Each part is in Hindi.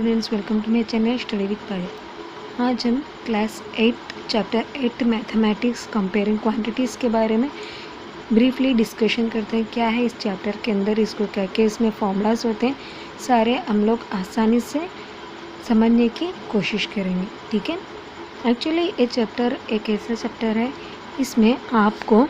Students, welcome to my channel study with Payal. आज हम class 8 chapter 8 mathematics comparing quantities के बारे में ब्रीफली डिस्कशन करते हैं। क्या है इस चैप्टर के अंदर, इसको क्या क्या इसमें फॉर्मूलाज होते हैं, सारे हम लोग आसानी से समझने की कोशिश करेंगे। ठीक है। एक्चुअली ये चैप्टर एक ऐसा चैप्टर है, इसमें आपको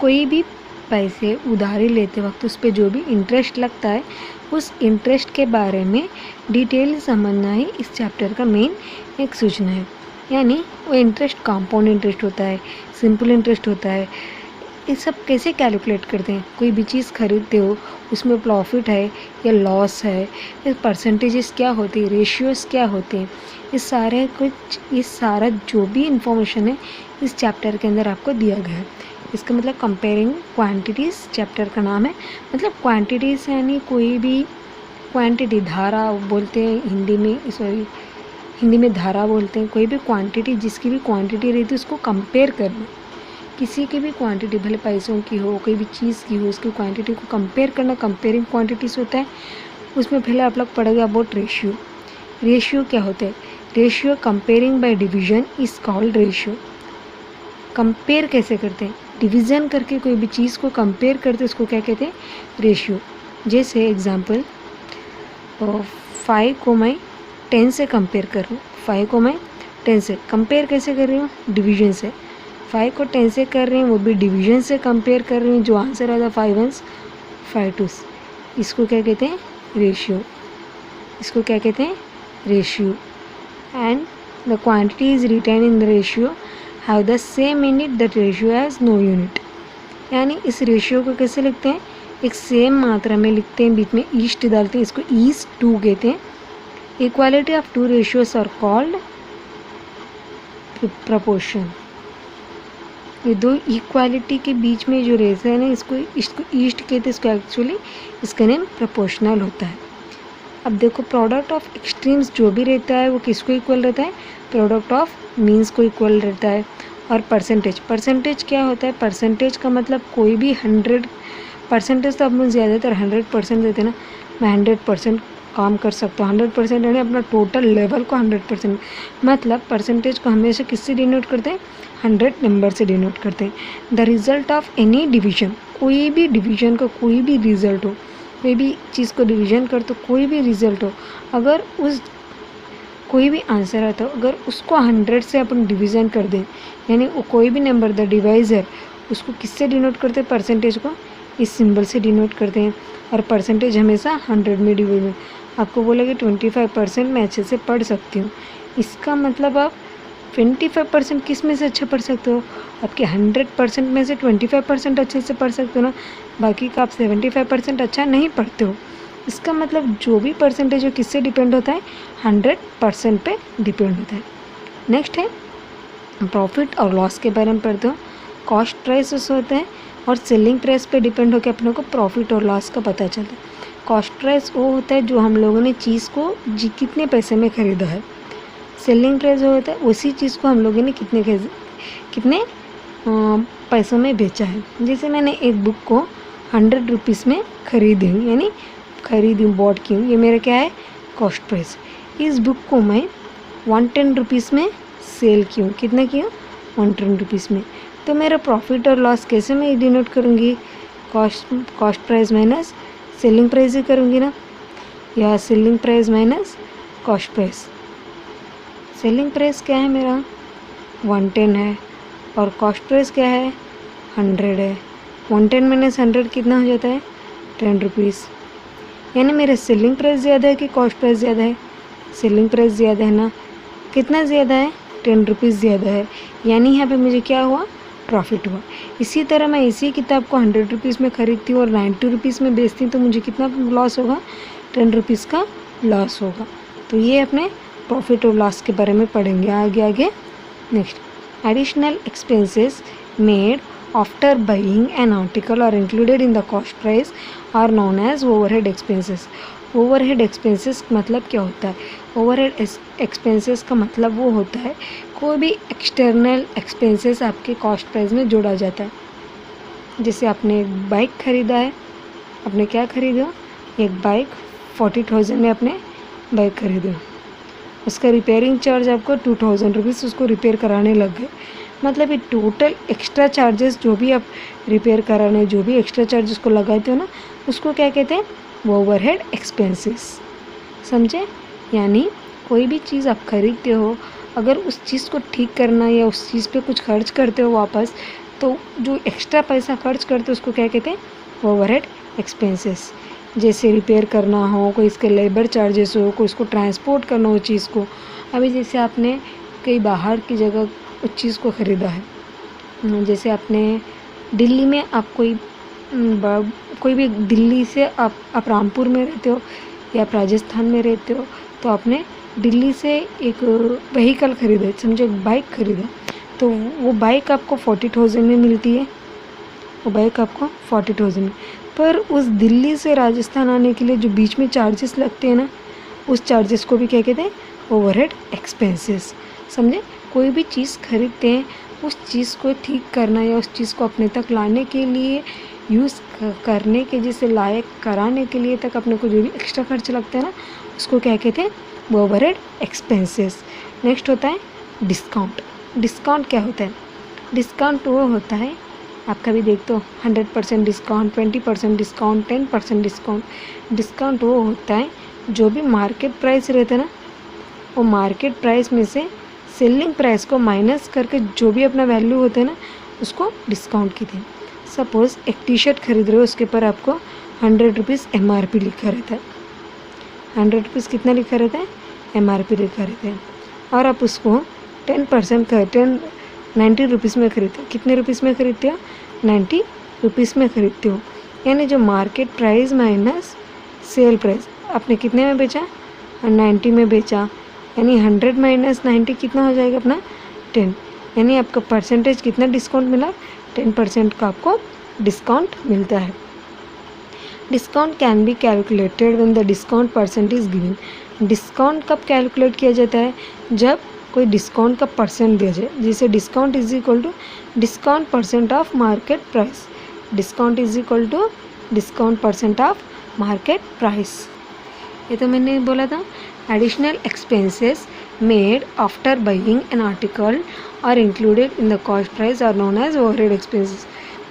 कोई भी पैसे उधारी लेते वक्त उस पर जो भी इंटरेस्ट लगता है, उस इंटरेस्ट के बारे में डिटेल समझना ही इस चैप्टर का मेन एक सूचना है। यानी वो इंटरेस्ट कंपाउंड इंटरेस्ट होता है, सिंपल इंटरेस्ट होता है, ये सब कैसे कैलकुलेट करते हैं। कोई भी चीज़ खरीदते हो, उसमें प्रॉफिट है या लॉस है, ये परसेंटेजेस क्या होती है, रेशियोज़ क्या होते हैं, ये सारा जो भी इंफॉर्मेशन है इस चैप्टर के अंदर आपको दिया गया है। इसका मतलब कंपेयरिंग क्वांटिटीज़ चैप्टर का नाम है। मतलब क्वांटिटीज़ यानी कोई भी क्वांटिटी, धारा बोलते हैं हिंदी में धारा बोलते हैं। कोई भी क्वांटिटी, जिसकी भी क्वांटिटी रहती है उसको कंपेयर करना। किसी की भी क्वांटिटी, भले पैसों की हो, कोई भी चीज़ की हो, उसकी क्वांटिटी को कंपेयर करना कंपेयरिंग क्वांटिटीज़ होता है। उसमें पहले आप लोग पढ़ेगा अबाउट रेशियो। रेशियो क्या होता है? Ratio comparing by division is called ratio. Compare कैसे करते हैं? डिवीज़न करके कोई भी चीज़ को कंपेयर करते हैं, उसको क्या कहते हैं? रेशियो। जैसे एग्जांपल 5 को मैं 10 से कंपेयर कर रही हूँ। 5 को मैं 10 से कंपेयर कैसे कर रही हूँ? डिवीजन से। 5 को 10 से कर रही हूँ, वो भी डिवीजन से कंपेयर कर रही हूँ। जो आंसर आता है 5 1s 5 2s, इसको क्या कहते हैं? रेशियो। इसको क्या कहते हैं? Ratio. And the quantity is written in the ratio have the same unit, that ratio has no unit. यानी इस रेशियो को कैसे लिखते हैं? एक सेम मात्रा में लिखते हैं, बीच में ईस्ट डालते हैं, इसको ईस्ट 2 कहते हैं। Equality of 2 ratios are called proportion. ये दो इक्वालिटी के बीच में जो रेशियो है ना, इसको ईस्ट कहते हैं। इसको एक्चुअली इसका नेम प्रोपोर्शनल होता है। अब देखो, प्रोडक्ट ऑफ एक्सट्रीम्स जो भी रहता है वो किसको इक्वल रहता है? प्रोडक्ट ऑफ मीन्स को इक्वल रहता है। और परसेंटेज क्या होता है? परसेंटेज का मतलब कोई भी 100% तो अपन ज़्यादातर 100% देते हैं ना। मैं 100% काम कर सकता हूँ। 100% यानी अपना टोटल लेवल को 100%। मतलब परसेंटेज को हमेशा किससे डिनोट करते हैं? 100 नंबर से डिनोट करते हैं। The result of any division, कोई भी डिवीजन का कोई भी रिजल्ट हो, कोई भी चीज़ को डिवीजन कर तो कोई भी रिजल्ट हो, अगर उस कोई भी आंसर आता है, अगर उसको 100 से अपन डिवीज़न कर दें, यानी वो कोई भी नंबर द डिवाइज़र, उसको किससे डिनोट करते हैं? परसेंटेज को इस सिंबल से डिनोट करते हैं। और परसेंटेज हमेशा 100 में डिवाइड में। आपको बोला कि 25% मैं अच्छे से पढ़ सकती हूँ, इसका मतलब आप 25% किस में से अच्छा पढ़ सकते हो? आपके 100% में से 25% अच्छे से पढ़ सकते हो ना। बाकी का आप 75% अच्छा नहीं पढ़ते हो। इसका मतलब जो भी परसेंटेज है किससे डिपेंड होता है? 100% पे डिपेंड होता है। नेक्स्ट है प्रॉफिट और लॉस के बारे में पढ़ते हो। कॉस्ट प्राइस होते हैं और सेलिंग प्राइस पे डिपेंड होकर अपने को प्रॉफिट और लॉस का पता चलता है। कॉस्ट प्राइस वो होता है जो हम लोगों ने चीज़ को कितने पैसे में ख़रीदा है। सेलिंग प्राइस वो होता है उसी चीज़ को हम लोगों ने कितने पैसों में बेचा है। जैसे मैंने एक बुक को 100 रुपीज़ में खरीदी हूँ, यानी बॉट की हूँ, ये मेरा क्या है? Cost price. इस बुक को मैं 110 रुपीज़ में सेल की हूँ। कितना की हूँ? 110 रुपीज़ में। तो मेरा प्रॉफिट और लॉस कैसे मैं डिनोट करूँगी? Cost price minus selling price ही करूँगी ना, या selling price minus cost price. Selling price क्या है मेरा? 110 है, और कॉस्ट प्राइस क्या है? 100 है। 110 माइनस 100 कितना हो जाता है? 10 रुपीज़। यानी मेरा सेलिंग प्राइस ज़्यादा है कि कॉस्ट प्राइस ज़्यादा है? सेलिंग प्राइस ज़्यादा है ना। कितना ज़्यादा है? 10 रुपीज़ ज़्यादा है। यानी यहाँ पे मुझे क्या हुआ? प्रॉफिट हुआ। इसी तरह मैं इसी किताब को 100 रुपीज़ में ख़रीदती हूँ और 90 रुपीज़ में बेचती हूँ, तो मुझे कितना लॉस होगा? 10 रुपीज़ का लॉस होगा। तो ये अपने प्रॉफिट और लॉस के बारे में पढ़ेंगे आगे। Next, additional expenses made after buying an article are included in the cost price are known as overhead expenses. Overhead expenses मतलब क्या होता है? ओवरहेड एक्सपेंसेस का मतलब वो होता है कोई भी एक्सटर्नल एक्सपेंसेस आपके कॉस्ट प्राइस में जोड़ा जाता है। जैसे आपने एक बाइक ख़रीदा है, आपने क्या ख़रीदा? एक बाइक 40,000 में आपने बाइक खरीदो, उसका रिपेयरिंग चार्ज आपको 2,000 रुपीज़ उसको रिपेयर कराने लग गए। मतलब ये टोटल एक्स्ट्रा चार्जेस जो भी आप रिपेयर कराने, जो भी एक्स्ट्रा चार्जेस को लगाते हो ना, उसको क्या कहते हैं? Overhead expenses. समझे? यानी कोई भी चीज़ आप खरीदते हो, अगर उस चीज़ को ठीक करना या उस चीज़ पे कुछ खर्च करते हो वापस, तो जो एक्स्ट्रा पैसा खर्च करते हो उसको क्या कहते हैं? Overhead expenses. जैसे रिपेयर करना हो, कोई इसके लेबर चार्जेस हो, कोई इसको ट्रांसपोर्ट करना हो चीज़ को। अभी जैसे आपने कहीं बाहर की जगह उस चीज़ को ख़रीदा है, जैसे आपने दिल्ली में आप कोई भी दिल्ली से आप रामपुर में रहते हो या आप राजस्थान में रहते हो, तो आपने दिल्ली से एक व्हीकल ख़रीदा, समझो एक बाइक ख़रीदा, तो वो बाइक आपको 40,000 में मिलती है। वो बाइक आपको 40,000 में, पर उस दिल्ली से राजस्थान आने के लिए जो बीच में चार्जेस लगते हैं ना, उस चार्जेस को भी क्या कहते हैं? Overhead expenses. समझे? कोई भी चीज़ खरीदते हैं, उस चीज़ को ठीक करना या उस चीज़ को अपने तक लाने के लिए, यूज़ करने के जैसे लायक कराने के लिए तक अपने को जो भी एक्स्ट्रा खर्च लगता है ना, उसको क्या कहते हैं? Overhead expenses. नेक्स्ट होता है डिस्काउंट। डिस्काउंट क्या होता है? डिस्काउंट वो होता है, आप कभी देखते हो 100% डिस्काउंट, 20% डिस्काउंट, 10% डिस्काउंट। डिस्काउंट वो होता है जो भी मार्केट प्राइस रहता है ना, वो मार्केट प्राइस में से सेलिंग प्राइस को माइनस करके जो भी अपना वैल्यू होता है ना, उसको डिस्काउंट कहते हैं। सपोज़ एक टी शर्ट खरीद रहे हो, उसके ऊपर आपको 100 रुपीज़ MRP लिखा रहता है। 100 रुपीज़ कितना लिखा रहता है? MRP लिखा रहता है। और आप उसको 90 रुपीज़ में खरीदते हो। कितने रुपीज़ में खरीदते हो? 90 रुपीज़ में खरीदते हो। यानी जो market price minus sale price, आपने कितने में बेचा? 90 में बेचा। यानी 100 माइनस 90 कितना हो जाएगा अपना? 10। यानी आपका परसेंटेज कितना डिस्काउंट मिला? 10% का आपको डिस्काउंट मिलता है। Discount can be calculated when the discount percent is given. Discount कब कैलकुलेट किया जाता है? जब कोई डिस्काउंट का परसेंट दिया जाए। जैसे discount is equal to discount percent of market price. Discount is equal to discount percent of market price. ये तो मैंने बोला था। Additional expenses made after buying an article और included in the cost price are known as overhead expenses.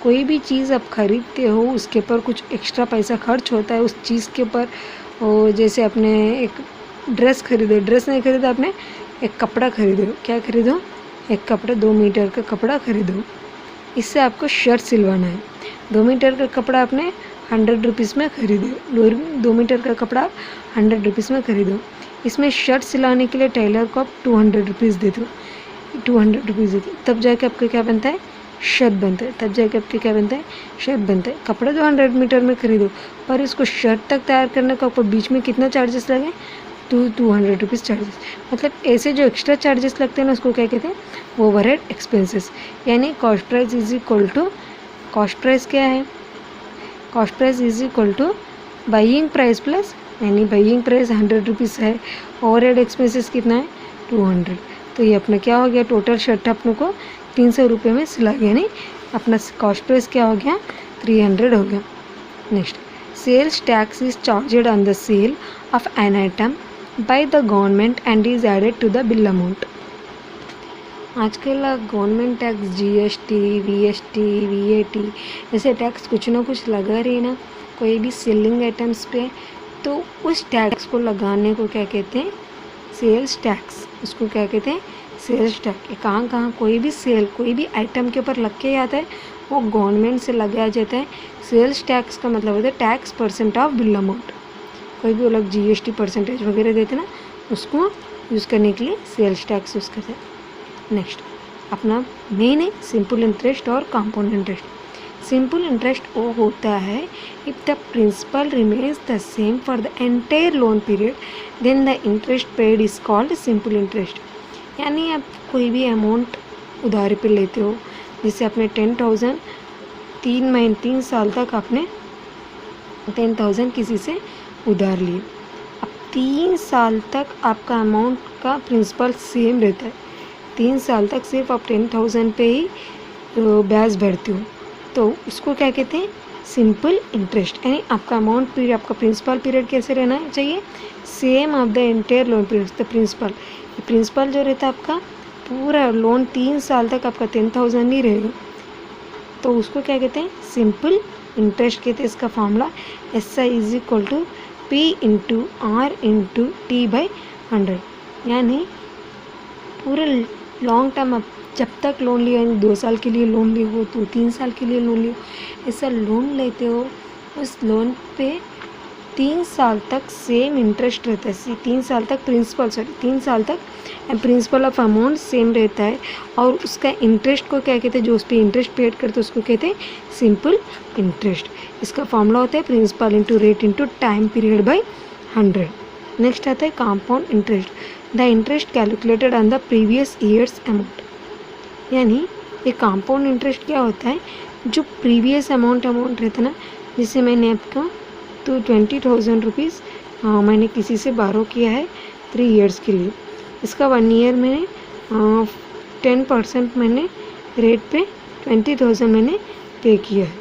कोई भी चीज़ आप खरीदते हो, उसके ऊपर कुछ एक्स्ट्रा पैसा खर्च होता है उस चीज़ के ऊपर। जैसे आपने एक ड्रेस खरीदो, ड्रेस नहीं खरीदा आपने, एक कपड़ा खरीदो। क्या खरीदो? एक कपड़ा, 2 मीटर का कपड़ा खरीदो। इससे आपको शर्ट सिलवाना है। 2 मीटर का कपड़ा आपने 100 रुपीज़ में खरीदो। 2 मीटर का कपड़ा आप 100 रुपीज़ में खरीदो। इसमें शर्ट सिलाने के लिए टेलर को आप 200 रुपीज़ दे दो। 200 रुपीज़ दे दो, तब जाके आपका क्या बनता है? शर्ट बनता है। तब जाके आपके क्या बनता है? शर्ट बनता है। कपड़ा जो 100 मीटर में खरीदो, पर इसको शर्ट तक तैयार करने को आपको बीच में कितना चार्जेस लगे? 200 रुपीज़ चार्जेस। मतलब ऐसे जो एक्स्ट्रा चार्जेस लगते हैं ना, उसको क्या कहते हैं? Overhead expenses. यानी cost price is equal to, cost price क्या है? Cost price is equal to buying price plus, यानी बाइंग प्राइस 100 रुपीज़ है, ओवरहेड एक्सपेंसेस कितना है? 200। तो ये अपना क्या हो गया? टोटल शर्ट अपने को 300 रुपये में सिला गया। यानी अपना कॉस्ट प्राइस क्या हो गया? 300 हो गया। Next, sales tax is charged on the sale of an item by the government and is added to the bill amount. आजकल government tax GST, VST, VAT ऐसे टैक्स कुछ ना कुछ लगा रही है ना कोई भी सेलिंग आइटम्स पे, तो उस टैक्स को लगाने को क्या कहते हैं? Sales tax. उसको क्या कहते हैं? Sales tax. कहाँ कहाँ कोई भी सेल, कोई भी आइटम के ऊपर लग के आता है, वो गवर्नमेंट से लगाया जाता है। सेल्स टैक्स का मतलब होता है tax percent of bill amount. कोई भी वो लोग GST परसेंटेज वगैरह देते हैं ना, उसको यूज़ करने के लिए सेल्स टैक्स यूज़ करते हैं। नेक्स्ट अपना मेन है सिंपल इंटरेस्ट और कंपाउंड इंटरेस्ट। सिंपल इंटरेस्ट वो होता है if the principal remains the same for the entire loan period, then the interest paid is called simple interest. यानी आप कोई भी अमाउंट उधारी पे लेते हो, जैसे आपने 10,000 3 साल तक आपने 10,000 किसी से उधार लिए। अब 3 साल तक आपका अमाउंट का प्रिंसिपल सेम रहता है। 3 साल तक सिर्फ आप 10,000 पे ही ब्याज भरते हो, तो उसको क्या कहते हैं? सिंपल इंटरेस्ट, यानी आपका अमाउंट पीरियड, आपका प्रिंसिपल पीरियड कैसे रहना चाहिए, same of the entire loan period. The principal जो रहता है आपका पूरा लोन 3 साल तक आपका 10,000 ही रहेगा, तो उसको क्या कहते हैं, सिंपल इंटरेस्ट कहते हैं। इसका formula SI is equal to P into R into T/100, यानी पूरे लॉन्ग टर्म आप जब तक लोन लिया, 2 साल के लिए लोन लिए हो तो 3 साल के लिए लोन लियो, ऐसा लोन लेते हो, उस लोन पे 3 साल तक सेम इंटरेस्ट रहता है। 3 साल तक तीन साल तक प्रिंसिपल ऑफ अमाउंट सेम रहता है, और उसका इंटरेस्ट को क्या कहते हैं, जो उस पर इंटरेस्ट पेड करते हैं उसको कहते हैं सिंपल इंटरेस्ट। इसका फॉर्मूला होता है principal into rate into time period by 100। Next आता है compound interest, the interest calculated on the previous years amount, यानी ये कंपाउंड इंटरेस्ट क्या होता है, जो प्रीवियस अमाउंट रहता है ना, जैसे मैंने आपका तो 20,000 रुपीज़ मैंने किसी से बारो किया है 3 इयर्स के लिए, इसका 1 ईयर में 10% मैंने रेट पे 20,000 मैंने पे किया है।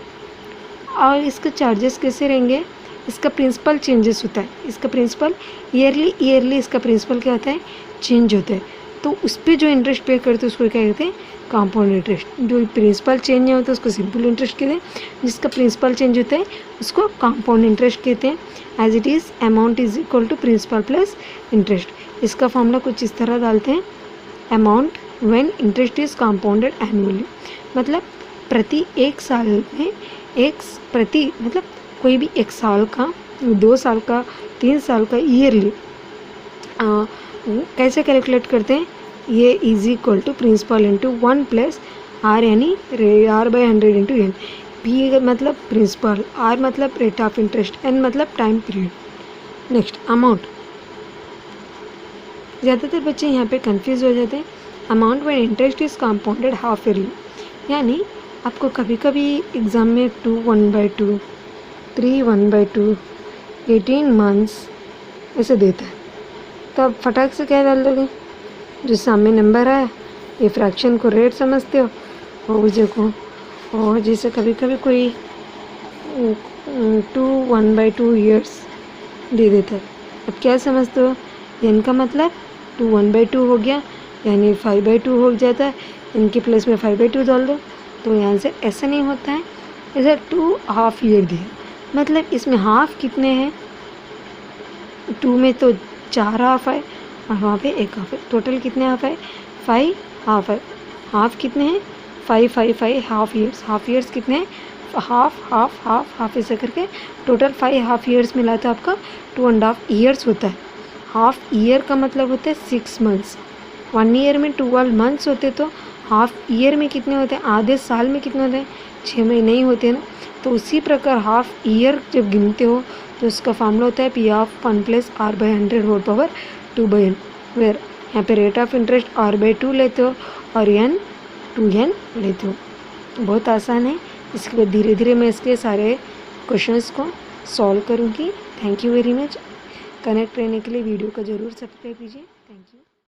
और इसके चार्जेस कैसे रहेंगे, इसका प्रिंसिपल चेंजेस होता है, इसका प्रिंसिपल ईयरली इसका प्रिंसिपल क्या होता है, चेंज होता है, तो उस पर जो इंटरेस्ट पे करते हैं उसको क्या कहते हैं, कंपाउंड इंटरेस्ट। जो प्रिंसिपल चेंज नहीं होता उसको सिंपल इंटरेस्ट कहते हैं, जिसका प्रिंसिपल चेंज होता है उसको कंपाउंड इंटरेस्ट कहते हैं। As it is amount is equal to principal plus interest. इसका फॉर्मूला कुछ इस तरह डालते हैं, amount when interest is compounded annually, मतलब प्रति 1 साल में मतलब कोई भी 1 साल का, 2 साल का, 3 साल का ईयरली कैसे कैलकुलेट करते हैं, ये is equal to principal into 1 plus R, यानी R/100 इंटू N। P मतलब प्रिंसिपल, R मतलब रेट ऑफ इंटरेस्ट, N मतलब टाइम पीरियड। नेक्स्ट अमाउंट, ज़्यादातर बच्चे यहाँ पे कंफ्यूज हो जाते हैं। Amount when interest is compounded half yearly, यानी आपको कभी कभी एग्ज़ाम में 2 1/2, 3 1/2, 18 मंथ्स ऐसे देता है, तब फटाक से क्या डाल दोगे, जो सामने नंबर है ये फ्रैक्शन को रेट समझते हो, और देखो, और जैसे कभी कभी कोई 2 1/2 ईयर्स दे देता है, अब क्या समझते हो, n का मतलब 2 1/2 हो गया, यानी 5/2 हो जाता है, इनके प्लेस में 5/2 डाल दो, तो यहाँ से ऐसा नहीं होता है, ऐसा 2 हाफ ईयर दिया, मतलब इसमें हाफ कितने हैं, 2 में तो 4 हाफ है और वहाँ पे 1 हाफ है, टोटल कितने हाफ है, 5 हाफ है। हाफ कितने हैं, 5 हाफ ईयर्स कितने हैं, हाफ ऐसे करके टोटल 5 हाफ ईयर्स मिला तो आपका 2.5 ईयर्स होता है। हाफ ईयर का मतलब होता है 6 मंथ्स, 1 ईयर में 12 मंथ्स होते, तो हाफ ईयर में कितने होते हैं, आधे साल में कितने होते हैं, 6 महीने ही होते हैं ना। तो उसी प्रकार हाफ ईयर जब गिनते हो तो उसका फार्मूला होता है P of 1 plus R/100 whole power 2/n, where यहाँ पे रेट ऑफ इंटरेस्ट R/2 लेते हो और N 2N लेते हो। बहुत आसान है। इसके बाद धीरे धीरे मैं इसके सारे क्वेश्चंस को सॉल्व करूँगी। Thank you very much. Connect रहने के लिए वीडियो को ज़रूर सब्सक्राइब कीजिए। Thank you.